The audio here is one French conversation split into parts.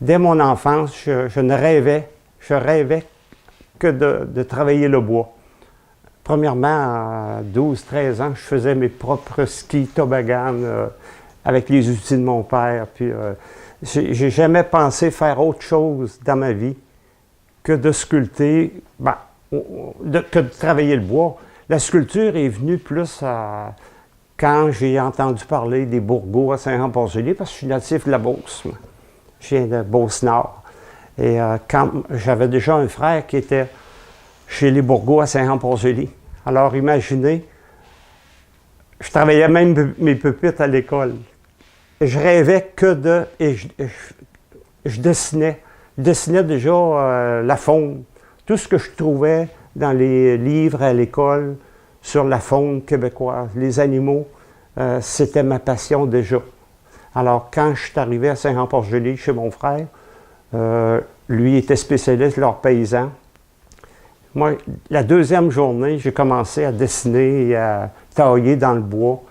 Dès mon enfance, je rêvais que de travailler le bois. Premièrement, à 12-13 ans, je faisais mes propres skis toboggan avec les outils de mon père. Puis, j'ai jamais pensé faire autre chose dans ma vie que de sculpter, que de travailler le bois. La sculpture est venue plus quand j'ai entendu parler des Bourgault à Saint-Jean-Port-Joli, parce que je suis natif de la Beauce. Moi. Je viens de Beauce-Nord. Et quand j'avais déjà un frère qui était chez les Bourgault à Saint-Jean-Port-Joli. Alors imaginez, je travaillais même mes pupitres à l'école. Je rêvais que de... Et je dessinais. Je dessinais déjà la faune. Tout ce que je trouvais dans les livres à l'école sur la faune québécoise, les animaux, c'était ma passion déjà. Alors quand je suis arrivé à Saint-Jean-Port-Joli chez mon frère, lui était spécialiste de l'art paysan. Moi, la deuxième journée, j'ai commencé à dessiner et à tailler dans le bois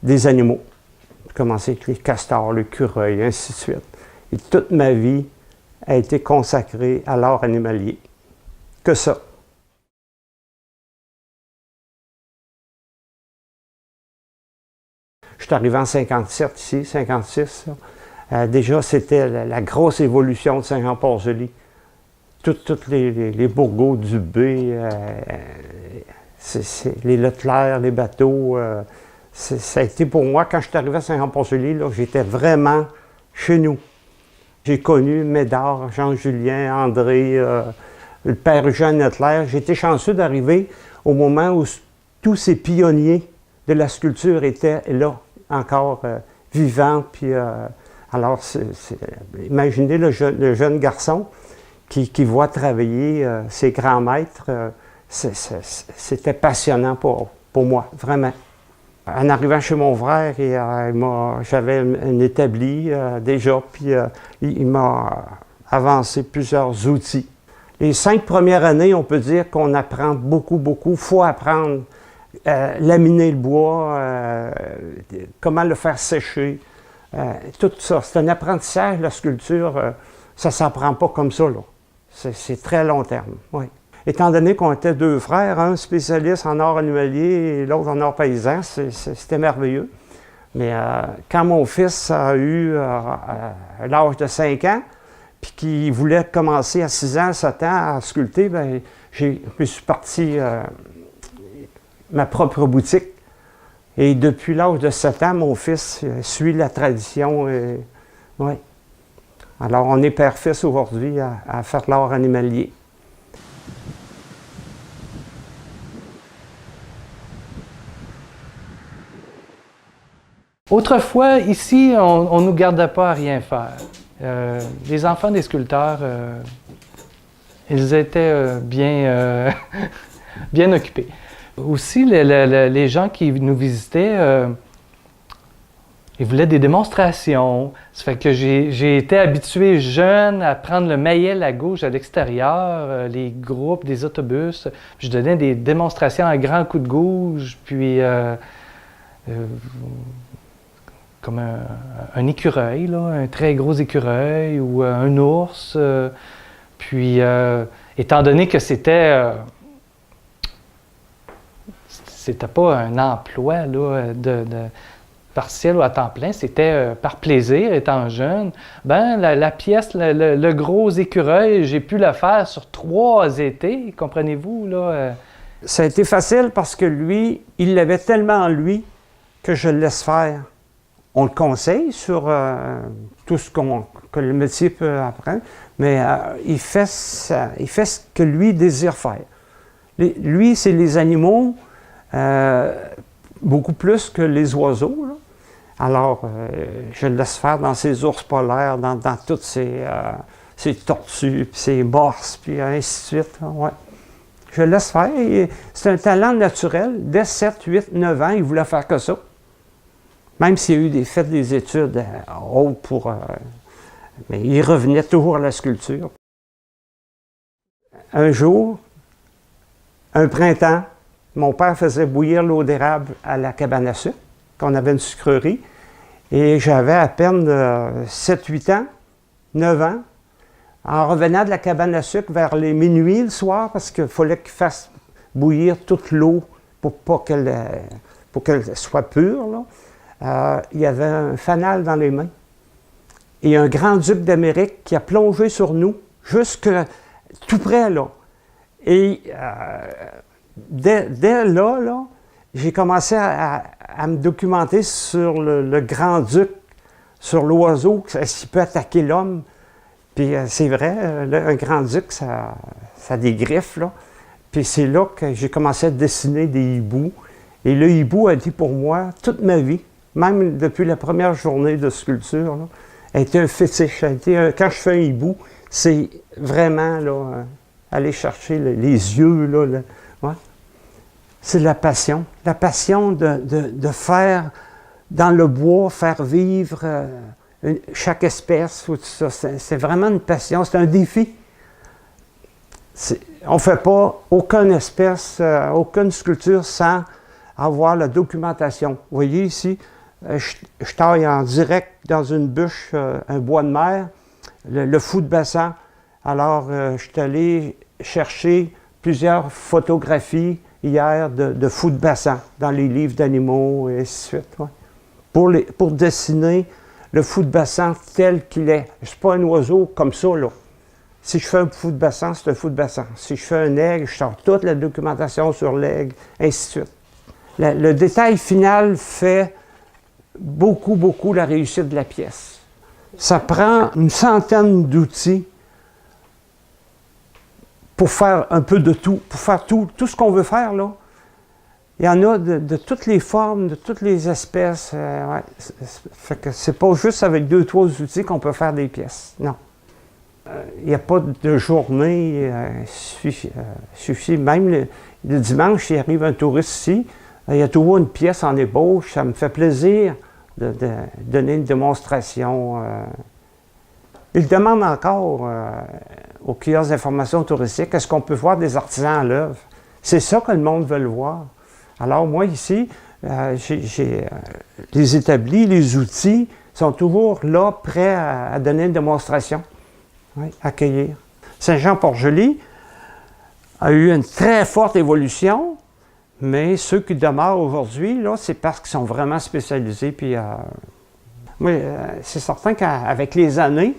des animaux. J'ai commencé avec les castors, l'écureuil, ainsi de suite. Et toute ma vie a été consacrée à l'art animalier. Que ça. Je suis arrivé en 57 ici, 56. Déjà, c'était la grosse évolution de Saint-Jean-Port-Joli. Toutes les Bourgault, Dubé, les Leclerc, les bateaux. Ça a été pour moi, quand je suis arrivé à Saint-Jean-Port-Joli, j'étais vraiment chez nous. J'ai connu Médard, Jean-Julien, André, le père Jean Leclerc. J'ai été chanceux d'arriver au moment où tous ces pionniers de la sculpture étaient là, encore vivants. Puis, alors, imaginez le jeune garçon qui voit travailler ses grands maîtres. C'était passionnant pour moi, vraiment. En arrivant chez mon frère, j'avais un établi déjà, puis il m'a avancé plusieurs outils. Les 5 premières années, on peut dire qu'on apprend beaucoup. Il faut apprendre laminer le bois, comment le faire sécher, tout ça. C'est un apprentissage, la sculpture, ça ne s'apprend pas comme ça, là. C'est très long terme, oui. Étant donné qu'on était 2 frères, un spécialiste en art animalier et l'autre en art paysan, c'était merveilleux. Mais quand mon fils a eu l'âge de 5 ans, puis qu'il voulait commencer à 6 ans, 7 ans à sculpter, bien, je me suis parti ma propre boutique. Et depuis l'âge de 7 ans, mon fils suit la tradition. Oui. Alors, on est père-fils aujourd'hui à faire l'art animalier. Autrefois, ici, on ne nous gardait pas à rien faire. Les enfants des sculpteurs, ils étaient bien, bien occupés. Aussi, les gens qui nous visitaient, ils voulaient des démonstrations. Ça fait que j'ai été habitué jeune à prendre le maillet à gauche à l'extérieur, les groupes, des autobus. Je donnais des démonstrations à grands coups de gouge, puis comme un écureuil, là, un très gros écureuil ou un ours. Puis, étant donné que c'était pas un emploi là, partiel ou à temps plein, c'était par plaisir, étant jeune. Ben, la pièce, le gros écureuil, j'ai pu le faire sur 3 étés, comprenez-vous, là. Ça a été facile parce que lui, il l'avait tellement en lui que je le laisse faire. On le conseille sur tout ce que le métier peut apprendre, mais il fait ce que lui désire faire. Lui, c'est les animaux, beaucoup plus que les oiseaux, là. Alors, je le laisse faire dans ses ours polaires, dans toutes ses tortues, puis ses morses, puis ainsi de suite. Ouais. Je le laisse faire. C'est un talent naturel. Dès 7, 8, 9 ans, il voulait faire que ça. Même s'il a fait des études hautes pour... mais il revenait toujours à la sculpture. Un jour, un printemps, mon père faisait bouillir l'eau d'érable à la cabane à sucre, qu'on avait une sucrerie, et j'avais à peine 7-8 ans, 9 ans, En revenant de la cabane à sucre vers les minuit le soir, parce qu'il fallait qu'il fasse bouillir toute l'eau pour qu'elle soit pure, là, il y avait un fanal dans les mains. Et un grand-duc d'Amérique qui a plongé sur nous, jusque tout près, là. Et dès là, j'ai commencé à me documenter sur le grand-duc, sur l'oiseau, s'il peut attaquer l'homme. Puis c'est vrai, un grand-duc, ça a des griffes, là. Puis c'est là que j'ai commencé à dessiner des hiboux. Et le hibou a été pour moi toute ma vie, même depuis la première journée de sculpture, là, a été un fétiche. Quand je fais un hibou, c'est vraiment là, aller chercher les yeux. Là, ouais. C'est la passion de faire dans le bois, faire vivre chaque espèce. Tout ça. C'est vraiment une passion, c'est un défi. On ne fait pas aucune espèce, aucune sculpture sans avoir la documentation. Vous voyez ici, je taille en direct dans une bûche un bois de mer, le fou de bassin. Alors, je suis allé chercher plusieurs photographies hier de fous de bassin dans les livres d'animaux et ainsi de suite. Ouais. Pour dessiner le fou de bassin tel qu'il est. Ce n'est pas un oiseau comme ça, là. Si je fais un fou de bassin, c'est un fou de bassin. Si je fais un aigle, je sors toute la documentation sur l'aigle, ainsi de suite. Le détail final fait beaucoup la réussite de la pièce. Ça prend une centaine d'outils pour faire un peu de tout, pour faire tout ce qu'on veut faire, là. Il y en a de toutes les formes, de toutes les espèces. Ouais. Fait que c'est pas juste avec 2-3 outils qu'on peut faire des pièces, non. Il n'y a pas de journée suffit. Même le dimanche, il arrive un touriste ici, il y a toujours une pièce en ébauche. Ça me fait plaisir de donner une démonstration. Il demande encore au kiosque d'information touristique, est-ce qu'on peut voir des artisans à l'œuvre? C'est ça que le monde veut le voir. Alors moi ici, j'ai les établis, les outils sont toujours là, prêts à donner une démonstration. Oui, accueillir. Saint-Jean-Port-Joli a eu une très forte évolution, mais ceux qui demeurent aujourd'hui, là, c'est parce qu'ils sont vraiment spécialisés. Puis, oui, c'est certain qu'avec les années,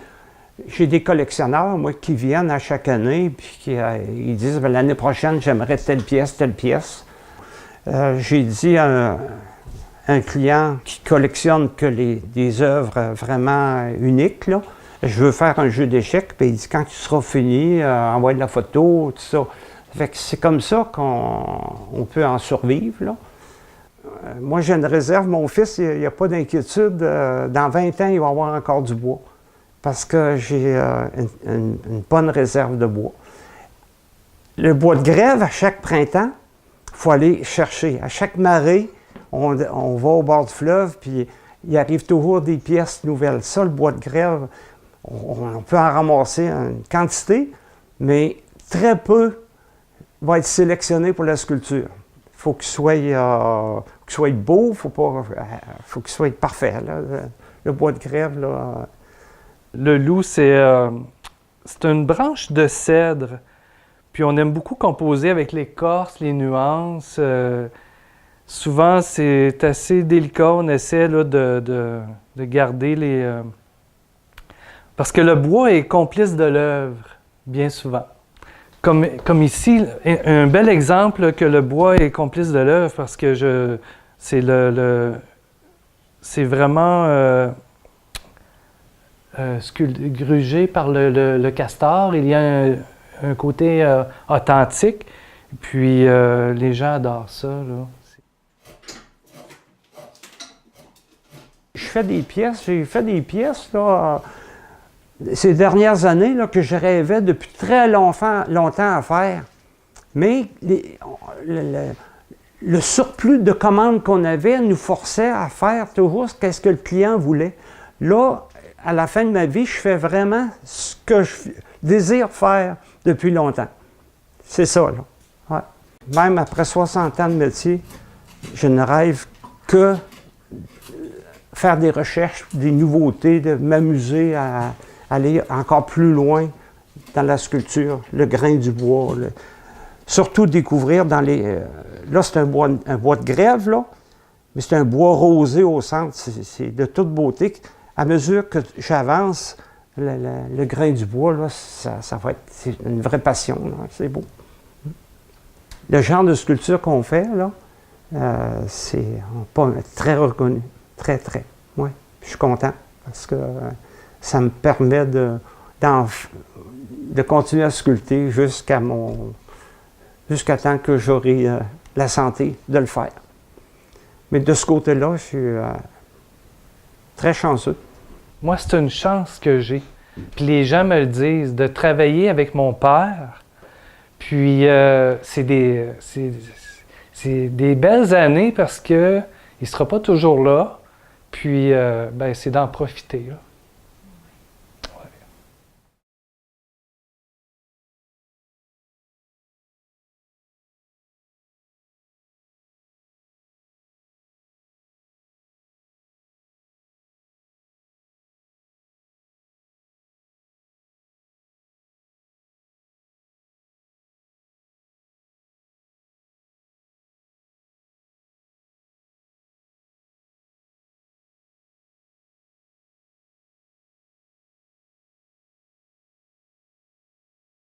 j'ai des collectionneurs, moi, qui viennent à chaque année, puis ils disent, l'année prochaine, j'aimerais telle pièce. J'ai dit à un client qui collectionne que des œuvres vraiment uniques, là, je veux faire un jeu d'échecs, puis il dit quand il sera fini, envoie de la photo, tout ça. Fait que c'est comme ça qu'on peut en survivre, là. Moi, j'ai une réserve. Mon fils, il n'y a pas d'inquiétude. Dans 20 ans, il va avoir encore du bois. Parce que j'ai une bonne réserve de bois. Le bois de grève, à chaque printemps, il faut aller chercher. À chaque marée, on va au bord du fleuve, puis il arrive toujours des pièces nouvelles. Ça, le bois de grève, on peut en ramasser une quantité, mais très peu va être sélectionné pour la sculpture. Il faut qu'il soit beau, faut qu'il soit parfait. Là. Le bois de grève, là. Le loup, c'est une branche de cèdre. Puis on aime beaucoup composer avec l'écorce, les nuances. Souvent, c'est assez délicat. On essaie là, de garder les... Parce que le bois est complice de l'œuvre, bien souvent. Comme ici, un bel exemple là, que le bois est complice de l'œuvre, parce que c'est vraiment grugé par le castor. Il y a un côté authentique. Puis les gens adorent ça, là. J'ai fait des pièces là, ces dernières années là, que je rêvais depuis très longtemps à faire. Mais le surplus de commandes qu'on avait nous forçait à faire toujours ce que le client voulait. Là, à la fin de ma vie, je fais vraiment ce que je désire faire depuis longtemps. C'est ça, là. Ouais. Même après 60 ans de métier, je ne rêve que faire des recherches, des nouveautés, de m'amuser à aller encore plus loin dans la sculpture, le grain du bois. Surtout découvrir dans les... là, c'est un bois de grève, là, mais c'est un bois rosé au centre. C'est de toute beauté. À mesure que j'avance, le grain du bois, là, ça va être c'est une vraie passion. C'est beau. Le genre de sculpture qu'on fait, là, c'est pas très reconnu. Très, très. Ouais. Je suis content parce que ça me permet de continuer à sculpter jusqu'à temps que j'aurai la santé de le faire. Mais de ce côté-là, je suis très chanceux. Moi, c'est une chance que j'ai. Puis les gens me le disent, de travailler avec mon père. Puis c'est des belles années parce qu'il ne sera pas toujours là. Puis c'est d'en profiter. Là.